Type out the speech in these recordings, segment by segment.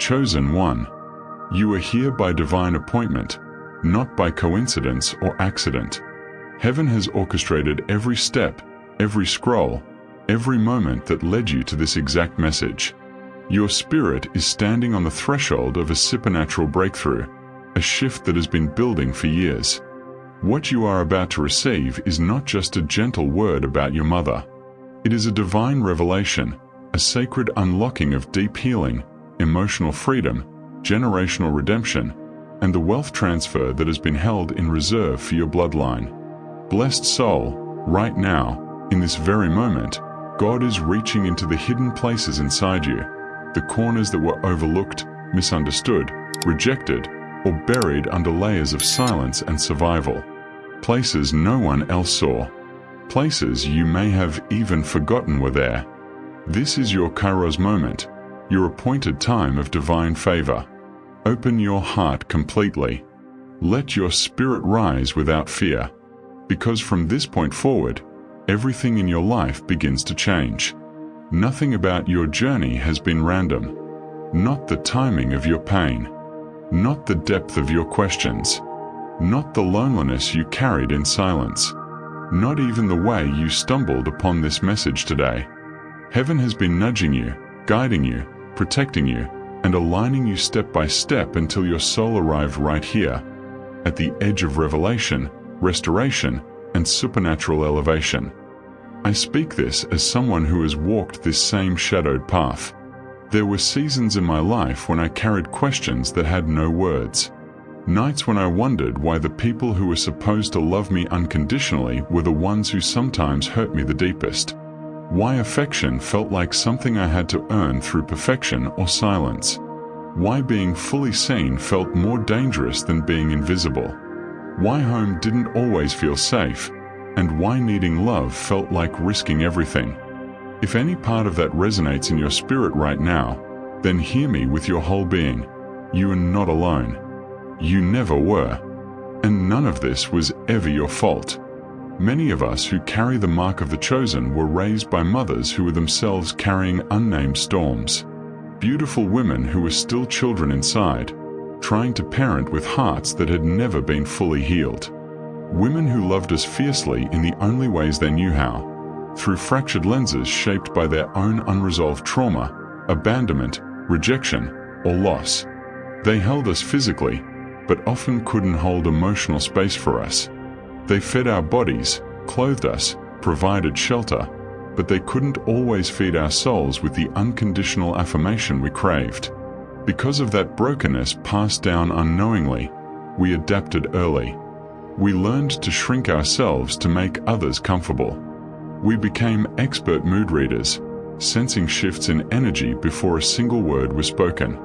chosen one. You are here by divine appointment, not by coincidence or accident. Heaven has orchestrated every step, every scroll, every moment that led you to this exact message. Your spirit is standing on the threshold of a supernatural breakthrough, a shift that has been building for years. What you are about to receive is not just a gentle word about your mother. It is a divine revelation, a sacred unlocking of deep healing, emotional freedom, generational redemption, and the wealth transfer that has been held in reserve for your bloodline. Blessed soul, right now, in this very moment, God is reaching into the hidden places inside you, the corners that were overlooked, misunderstood, rejected, or buried under layers of silence and survival. Places no one else saw. Places you may have even forgotten were there. This is your Kairos moment, your appointed time of divine favor. Open your heart completely. Let your spirit rise without fear. Because from this point forward, everything in your life begins to change. Nothing about your journey has been random. Not the timing of your pain. Not the depth of your questions. Not the loneliness you carried in silence. Not even the way you stumbled upon this message today. Heaven has been nudging you, guiding you, protecting you, and aligning you step by step until your soul arrived right here, at the edge of revelation, restoration, and supernatural elevation. I speak this as someone who has walked this same shadowed path. There were seasons in my life when I carried questions that had no words. Nights when I wondered why the people who were supposed to love me unconditionally were the ones who sometimes hurt me the deepest. Why affection felt like something I had to earn through perfection or silence. Why being fully seen felt more dangerous than being invisible. Why home didn't always feel safe, and why needing love felt like risking everything. If any part of that resonates in your spirit right now, then hear me with your whole being. You are not alone. You never were. And none of this was ever your fault. Many of us who carry the mark of the chosen were raised by mothers who were themselves carrying unnamed storms. Beautiful women who were still children inside, trying to parent with hearts that had never been fully healed. Women who loved us fiercely in the only ways they knew how, through fractured lenses shaped by their own unresolved trauma, abandonment, rejection, or loss. They held us physically, but often couldn't hold emotional space for us. They fed our bodies, clothed us, provided shelter, but they couldn't always feed our souls with the unconditional affirmation we craved. Because of that brokenness passed down unknowingly, we adapted early. We learned to shrink ourselves to make others comfortable. We became expert mood readers, sensing shifts in energy before a single word was spoken.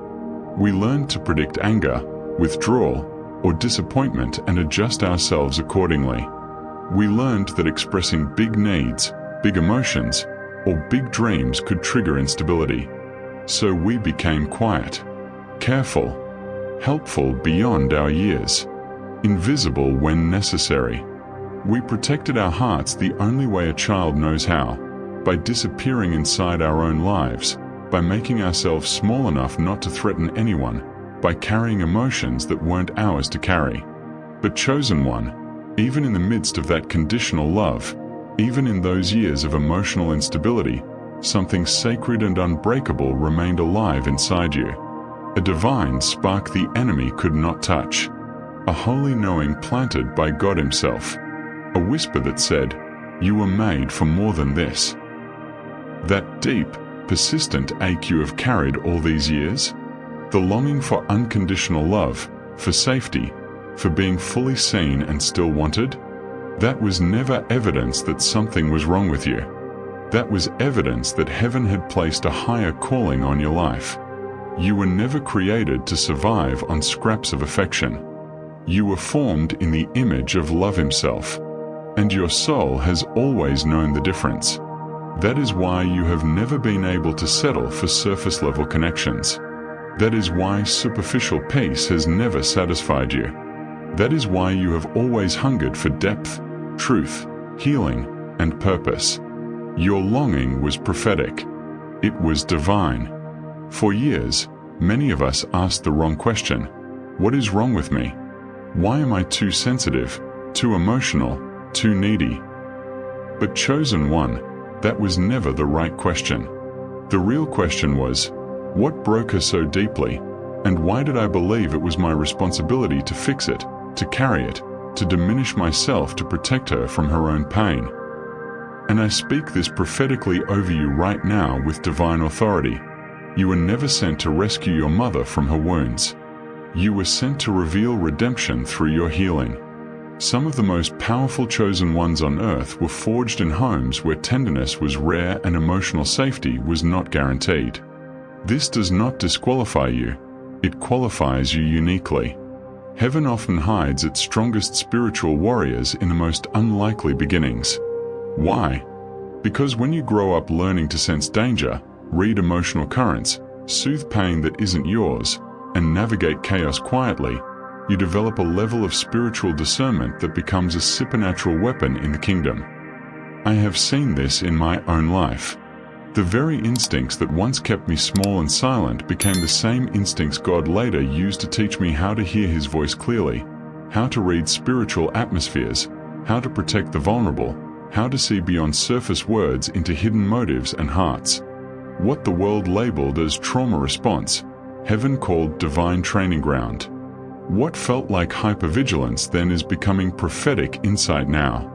We learned to predict anger, withdrawal, or disappointment and adjust ourselves accordingly. We learned that expressing big needs, big emotions, or big dreams could trigger instability. So we became quiet, careful, helpful beyond our years, invisible when necessary. We protected our hearts the only way a child knows how, by disappearing inside our own lives, by making ourselves small enough not to threaten anyone, by carrying emotions that weren't ours to carry. But chosen one, even in the midst of that conditional love, even in those years of emotional instability, something sacred and unbreakable remained alive inside you. A divine spark the enemy could not touch. A holy knowing planted by God Himself. A whisper that said, "You were made for more than this." That deep, persistent ache you have carried all these years? The longing for unconditional love, for safety, for being fully seen and still wanted? That was never evidence that something was wrong with you. That was evidence that heaven had placed a higher calling on your life. You were never created to survive on scraps of affection. You were formed in the image of love Himself, and your soul has always known the difference. That is why you have never been able to settle for surface-level connections. That is why superficial peace has never satisfied you. That is why you have always hungered for depth, truth, healing, and purpose. Your longing was prophetic. It was divine. For years, Many of us ask the wrong question. What is wrong with me? Why am I too sensitive, too emotional, too needy? But chosen one, that was never the right question. The real question was, what broke her so deeply, and why did I believe it was my responsibility to fix it, to carry it, to diminish myself to protect her from her own pain? And I speak this prophetically over you right now with divine authority. You were never sent to rescue your mother from her wounds. You were sent to reveal redemption through your healing. Some of the most powerful chosen ones on earth were forged in homes where tenderness was rare and emotional safety was not guaranteed. This does not disqualify you, it qualifies you uniquely. Heaven often hides its strongest spiritual warriors in the most unlikely beginnings. Why? Because when you grow up learning to sense danger, read emotional currents, soothe pain that isn't yours, and navigate chaos quietly, you develop a level of spiritual discernment that becomes a supernatural weapon in the kingdom. I have seen this in my own life. The very instincts that once kept me small and silent became the same instincts God later used to teach me how to hear His voice clearly, how to read spiritual atmospheres, how to protect the vulnerable, how to see beyond surface words into hidden motives and hearts. What the world labeled as trauma response, heaven called divine training ground. What felt like hypervigilance then is becoming prophetic insight now.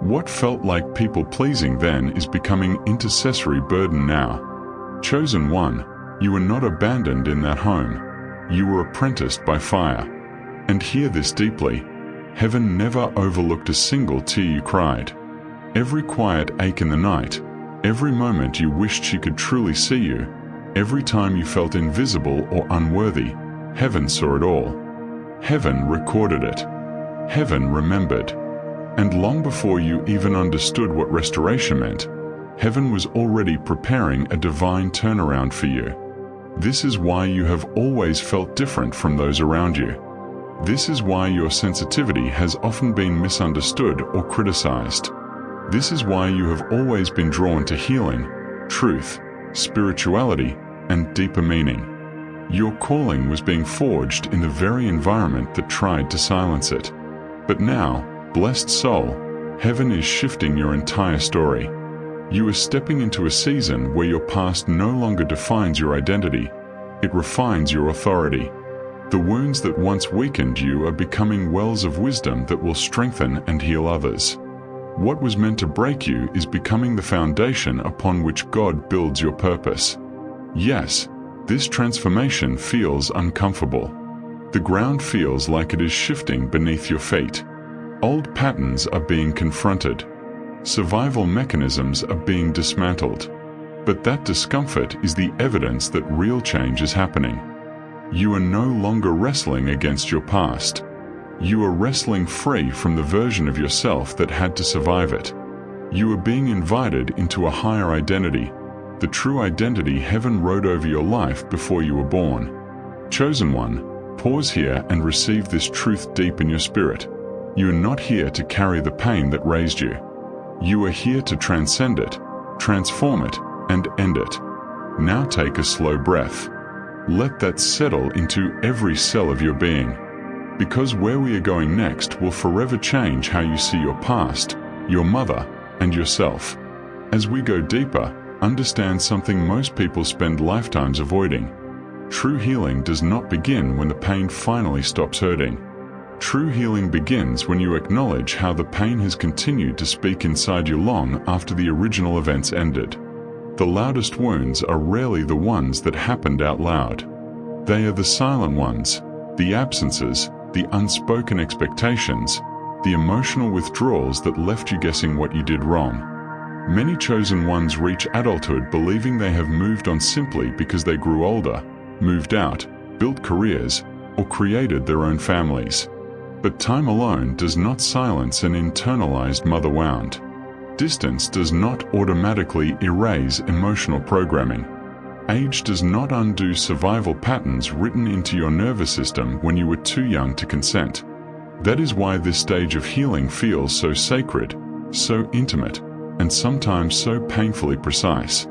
What felt like people-pleasing then is becoming intercessory burden now. Chosen one, you were not abandoned in that home. You were apprenticed by fire. And hear this deeply. Heaven never overlooked a single tear you cried. Every quiet ache in the night, every moment you wished she could truly see you, every time you felt invisible or unworthy, heaven saw it all. Heaven recorded it. Heaven remembered. And long before you even understood what restoration meant, heaven was already preparing a divine turnaround for you. This is why you have always felt different from those around you. This is why your sensitivity has often been misunderstood or criticized. This is why you have always been drawn to healing, truth, spirituality, and deeper meaning. Your calling was being forged in the very environment that tried to silence it. But now, blessed soul, heaven is shifting your entire story. You are stepping into a season where your past no longer defines your identity, it refines your authority. The wounds that once weakened you are becoming wells of wisdom that will strengthen and heal others. What was meant to break you is becoming the foundation upon which God builds your purpose. Yes, this transformation feels uncomfortable. The ground feels like it is shifting beneath your feet. Old patterns are being confronted. Survival mechanisms are being dismantled. But that discomfort is the evidence that real change is happening. You are no longer wrestling against your past. You are wrestling free from the version of yourself that had to survive it. You are being invited into a higher identity, the true identity heaven wrote over your life before you were born. Chosen one, pause here and receive this truth deep in your spirit. You are not here to carry the pain that raised you. You are here to transcend it, transform it, and end it. Now take a slow breath. Let that settle into every cell of your being. Because where we are going next will forever change how you see your past, your mother, and yourself. As we go deeper, understand something most people spend lifetimes avoiding. True healing does not begin when the pain finally stops hurting. True healing begins when you acknowledge how the pain has continued to speak inside you long after the original events ended. The loudest wounds are rarely the ones that happened out loud. They are the silent ones, the absences, the unspoken expectations, the emotional withdrawals that left you guessing what you did wrong. Many chosen ones reach adulthood believing they have moved on simply because they grew older, moved out, built careers, or created their own families. But time alone does not silence an internalized mother wound. Distance does not automatically erase emotional programming. Age does not undo survival patterns written into your nervous system when you were too young to consent. That is why this stage of healing feels so sacred, so intimate, and sometimes so painfully precise.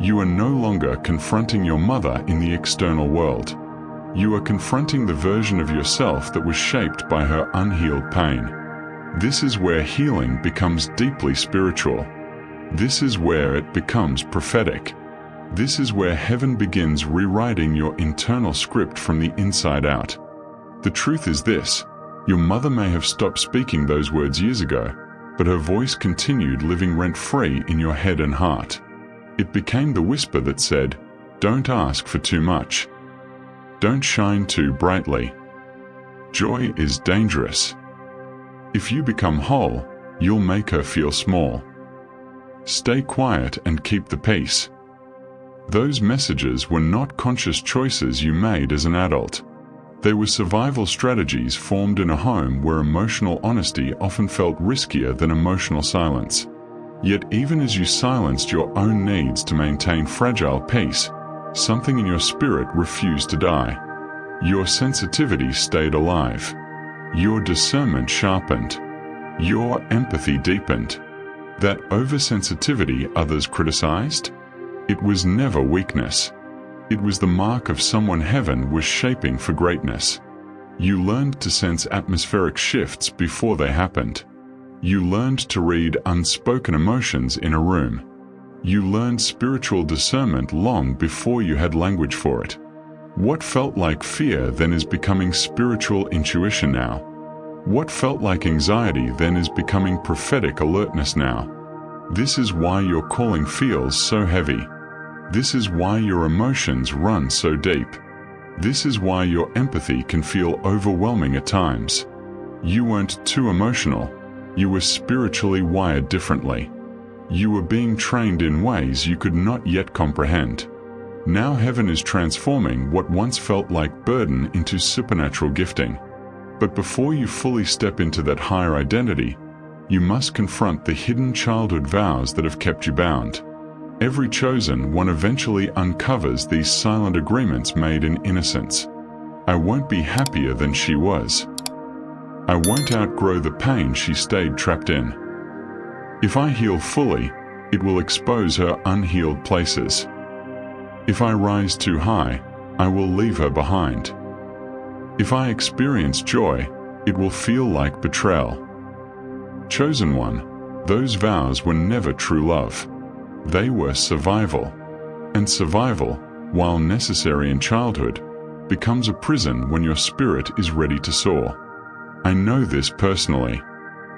You are no longer confronting your mother in the external world. You are confronting the version of yourself that was shaped by her unhealed pain. This is where healing becomes deeply spiritual. This is where it becomes prophetic. This is where heaven begins rewriting your internal script from the inside out. The truth is this: your mother may have stopped speaking those words years ago, but her voice continued living rent-free in your head and heart. It became the whisper that said, "Don't ask for too much. Don't shine too brightly. Joy is dangerous. If you become whole, you'll make her feel small. Stay quiet and keep the peace." Those messages were not conscious choices you made as an adult. They were survival strategies formed in a home where emotional honesty often felt riskier than emotional silence. Yet even as you silenced your own needs to maintain fragile peace, something in your spirit refused to die. Your sensitivity stayed alive. Your discernment sharpened. Your empathy deepened. That oversensitivity others criticized? It was never weakness. It was the mark of someone heaven was shaping for greatness. You learned to sense atmospheric shifts before they happened. You learned to read unspoken emotions in a room. You learned spiritual discernment long before you had language for it. What felt like fear then is becoming spiritual intuition now. What felt like anxiety then is becoming prophetic alertness now. This is why your calling feels so heavy. This is why your emotions run so deep. This is why your empathy can feel overwhelming at times. You weren't too emotional. You were spiritually wired differently. You were being trained in ways you could not yet comprehend. Now heaven is transforming what once felt like burden into supernatural gifting. But before you fully step into that higher identity, you must confront the hidden childhood vows that have kept you bound. Every chosen one eventually uncovers these silent agreements made in innocence. I won't be happier than she was. I won't outgrow the pain she stayed trapped in. If I heal fully, it will expose her unhealed places. If I rise too high, I will leave her behind. If I experience joy, it will feel like betrayal. Chosen one, those vows were never true love. They were survival. And survival, while necessary in childhood, becomes a prison when your spirit is ready to soar. I know this personally.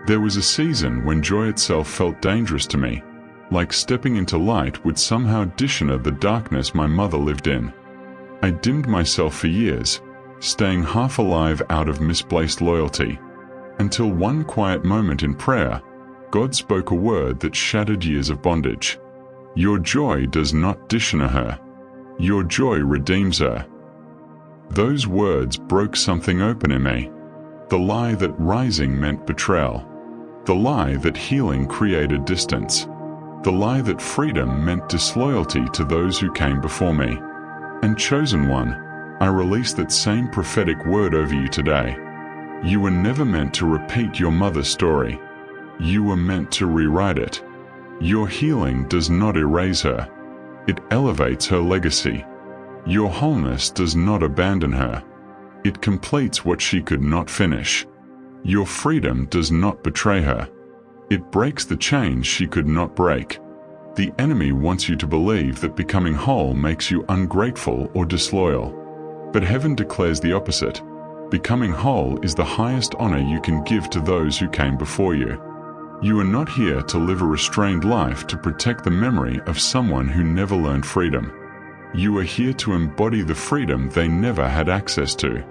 There was a season when joy itself felt dangerous to me, like stepping into light would somehow dishonor the darkness my mother lived in. I dimmed myself for years, staying half alive out of misplaced loyalty, until one quiet moment in prayer, God spoke a word that shattered years of bondage. Your joy does not dishonor her. Your joy redeems her. Those words broke something open in me. The lie that rising meant betrayal. The lie that healing created distance. The lie that freedom meant disloyalty to those who came before me. And chosen one, I release that same prophetic word over you today. You were never meant to repeat your mother's story. You were meant to rewrite it. Your healing does not erase her. It elevates her legacy. Your wholeness does not abandon her. It completes what she could not finish. Your freedom does not betray her. It breaks the chains she could not break. The enemy wants you to believe that becoming whole makes you ungrateful or disloyal. But heaven declares the opposite. Becoming whole is the highest honor you can give to those who came before you. You are not here to live a restrained life to protect the memory of someone who never learned freedom. You are here to embody the freedom they never had access to.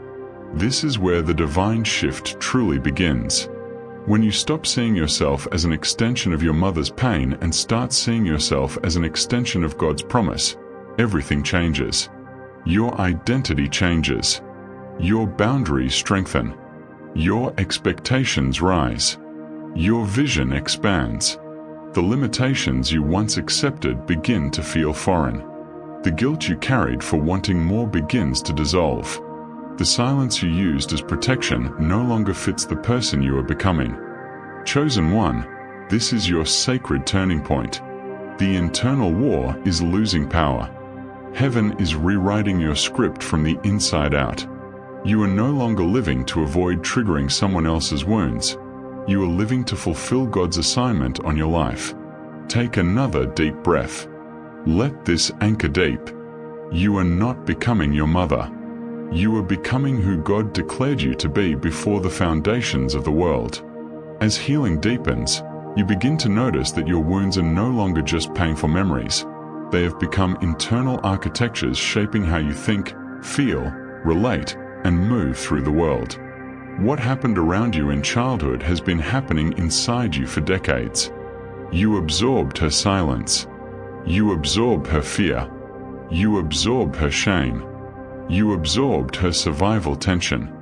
This is where the divine shift truly begins. When you stop seeing yourself as an extension of your mother's pain and start seeing yourself as an extension of God's promise, everything changes. Your identity changes. Your boundaries strengthen. Your expectations rise. Your vision expands. The limitations you once accepted begin to feel foreign. The guilt you carried for wanting more begins to dissolve. The silence you used as protection no longer fits the person you are becoming. Chosen one, this is your sacred turning point. The internal war is losing power. Heaven is rewriting your script from the inside out. You are no longer living to avoid triggering someone else's wounds. You are living to fulfill God's assignment on your life. Take another deep breath. Let this anchor deep. You are not becoming your mother. You are becoming who God declared you to be before the foundations of the world. As healing deepens, you begin to notice that your wounds are no longer just painful memories. They have become internal architectures shaping how you think, feel, relate, and move through the world. What happened around you in childhood has been happening inside you for decades. You absorbed her silence. You absorbed her fear. You absorbed her shame. You absorbed her survival tension.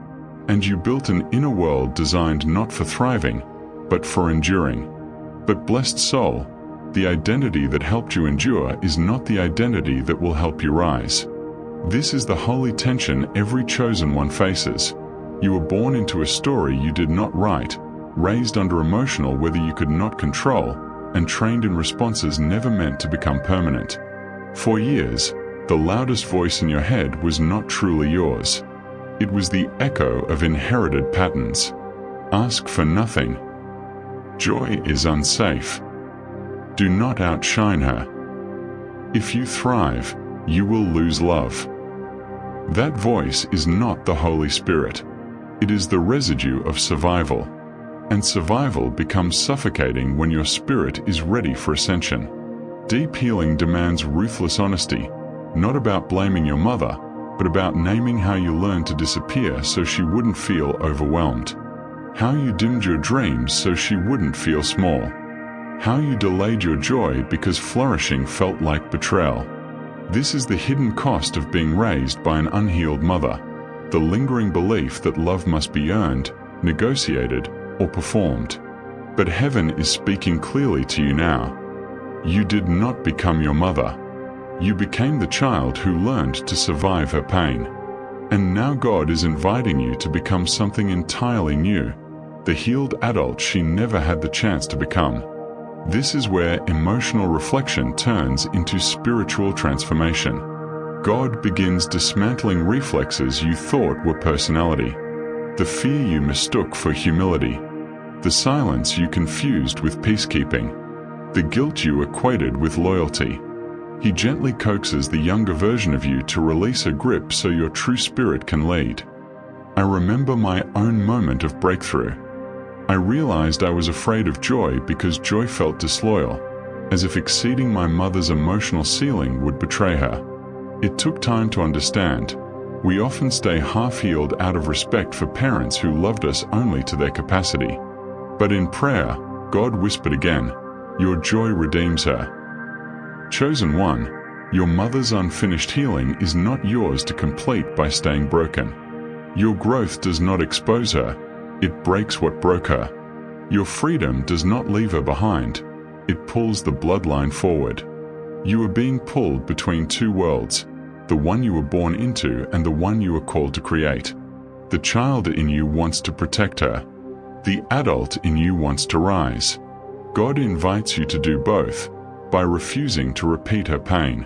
And you built an inner world designed not for thriving, but for enduring. But blessed soul, the identity that helped you endure is not the identity that will help you rise. This is the holy tension every chosen one faces. You were born into a story you did not write, raised under emotional weather you could not control, and trained in responses never meant to become permanent. For years, the loudest voice in your head was not truly yours. It was the echo of inherited patterns. Ask for nothing. Joy is unsafe. Do not outshine her. If you thrive, you will lose love. That voice is not the Holy Spirit. It is the residue of survival. And survival becomes suffocating when your spirit is ready for ascension. Deep healing demands ruthless honesty, not about blaming your mother, but about naming how you learned to disappear so she wouldn't feel overwhelmed. How you dimmed your dreams so she wouldn't feel small. How you delayed your joy because flourishing felt like betrayal. This is the hidden cost of being raised by an unhealed mother, the lingering belief that love must be earned, negotiated, or performed. But heaven is speaking clearly to you now. You did not become your mother. You became the child who learned to survive her pain. And now God is inviting you to become something entirely new, the healed adult she never had the chance to become. This is where emotional reflection turns into spiritual transformation. God begins dismantling reflexes you thought were personality, the fear you mistook for humility, the silence you confused with peacekeeping, the guilt you equated with loyalty. He gently coaxes the younger version of you to release a grip so your true spirit can lead. I remember my own moment of breakthrough. I realized I was afraid of joy because joy felt disloyal, as if exceeding my mother's emotional ceiling would betray her. It took time to understand. We often stay half-healed out of respect for parents who loved us only to their capacity. But in prayer, God whispered again, "Your joy redeems her." Chosen one, your mother's unfinished healing is not yours to complete by staying broken. Your growth does not expose her, it breaks what broke her. Your freedom does not leave her behind, it pulls the bloodline forward. You are being pulled between two worlds, the one you were born into and the one you were called to create. The child in you wants to protect her. The adult in you wants to rise. God invites you to do both, by refusing to repeat her pain.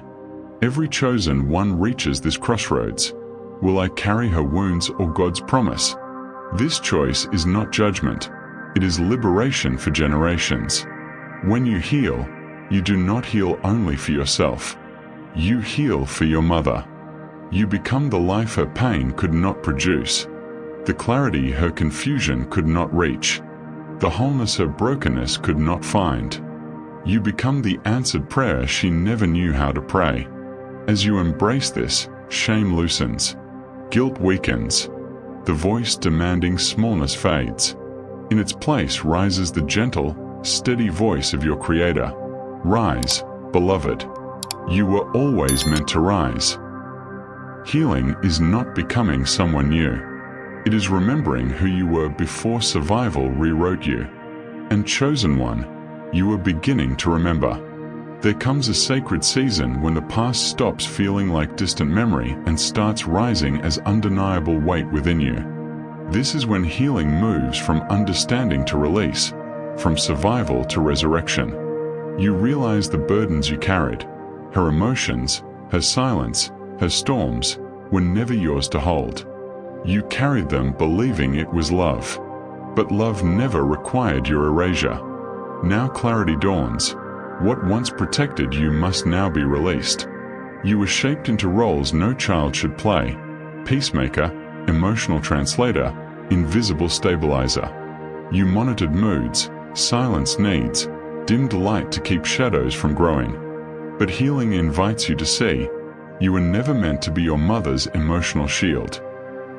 Every chosen one reaches this crossroads. Will I carry her wounds or God's promise? This choice is not judgment. It is liberation for generations. When you heal, you do not heal only for yourself. You heal for your mother. You become the life her pain could not produce, the clarity her confusion could not reach, the wholeness her brokenness could not find. You become the answered prayer she never knew how to pray. As you embrace this, shame loosens, guilt weakens, the voice demanding smallness fades. In its place rises the gentle, steady voice of your Creator. Rise, beloved. You were always meant to rise. Healing is not becoming someone new. It is remembering who you were before survival rewrote you. And chosen one, you are beginning to remember. There comes a sacred season when the past stops feeling like distant memory and starts rising as undeniable weight within you. This is when healing moves from understanding to release, from survival to resurrection. You realize the burdens you carried. Her emotions, her silence, her storms, were never yours to hold. You carried them believing it was love. But love never required your erasure. Now clarity dawns. What once protected you must now be released. You were shaped into roles no child should play: peacemaker, emotional translator, invisible stabilizer. You monitored moods, silenced needs, dimmed light to keep shadows from growing. But healing invites you to see, you were never meant to be your mother's emotional shield.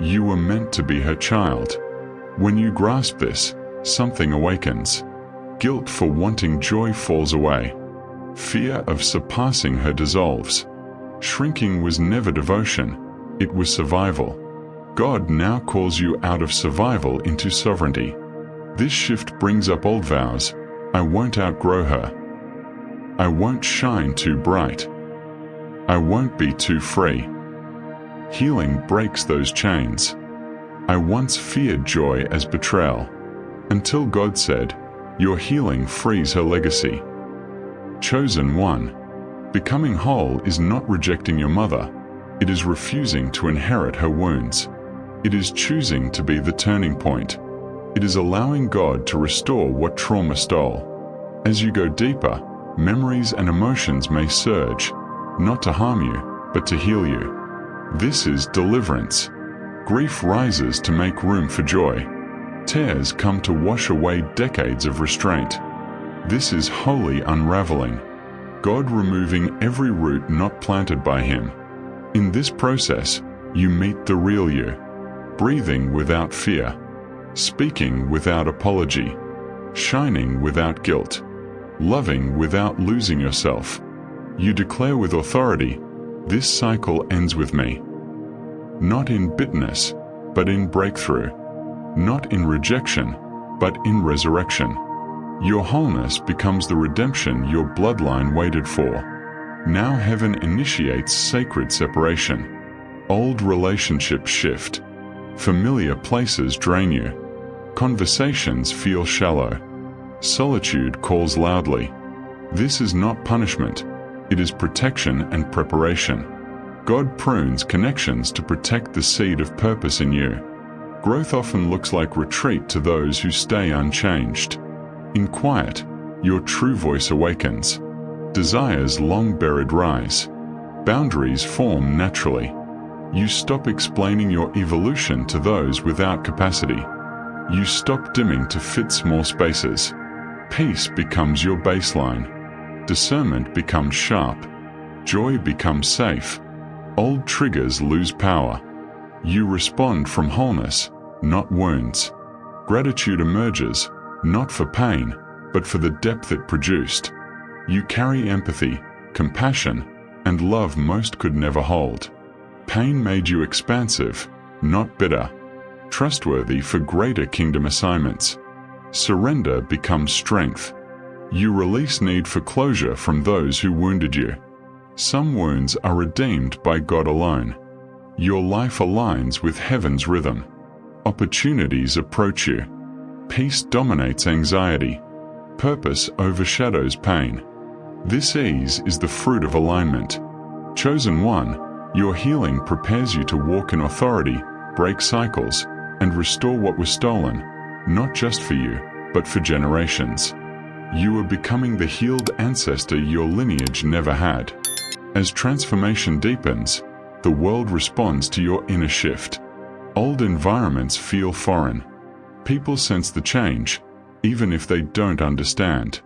You were meant to be her child. When you grasp this, something awakens. Guilt for wanting joy falls away. Fear of surpassing her dissolves. Shrinking was never devotion, it was survival. God now calls you out of survival into sovereignty. This shift brings up old vows. I won't outgrow her. I won't shine too bright. I won't be too free. Healing breaks those chains. I once feared joy as betrayal, until God said, your healing frees her legacy. Chosen one. Becoming whole is not rejecting your mother. It is refusing to inherit her wounds. It is choosing to be the turning point. It is allowing God to restore what trauma stole. As you go deeper, memories and emotions may surge, not to harm you, but to heal you. This is deliverance. Grief rises to make room for joy. Tears come to wash away decades of restraint. This is holy unraveling. God removing every root not planted by Him. In this process, you meet the real you. Breathing without fear. Speaking without apology. Shining without guilt. Loving without losing yourself. You declare with authority, this cycle ends with me. Not in bitterness, but in breakthrough. Not in rejection, but in resurrection. Your wholeness becomes the redemption your bloodline waited for. Now heaven initiates sacred separation. Old relationships shift. Familiar places drain you. Conversations feel shallow. Solitude calls loudly. This is not punishment. It is protection and preparation. God prunes connections to protect the seed of purpose in you. Growth often looks like retreat to those who stay unchanged. In quiet, your true voice awakens. Desires long buried rise. Boundaries form naturally. You stop explaining your evolution to those without capacity. You stop dimming to fit small spaces. Peace becomes your baseline. Discernment becomes sharp. Joy becomes safe. Old triggers lose power. You respond from wholeness, not wounds. Gratitude emerges, not for pain, but for the depth it produced. You carry empathy, compassion, and love most could never hold. Pain made you expansive, not bitter. Trustworthy for greater kingdom assignments. Surrender becomes strength. You release need for closure from those who wounded you. Some wounds are redeemed by God alone. Your life aligns with heaven's rhythm. Opportunities approach you. Peace dominates anxiety. Purpose overshadows pain. This ease is the fruit of alignment. Chosen one, your healing prepares you to walk in authority, break cycles, and restore what was stolen, not just for you, but for generations. You are becoming the healed ancestor your lineage never had. As transformation deepens, the world responds to your inner shift. Old environments feel foreign. People sense the change, even if they don't understand.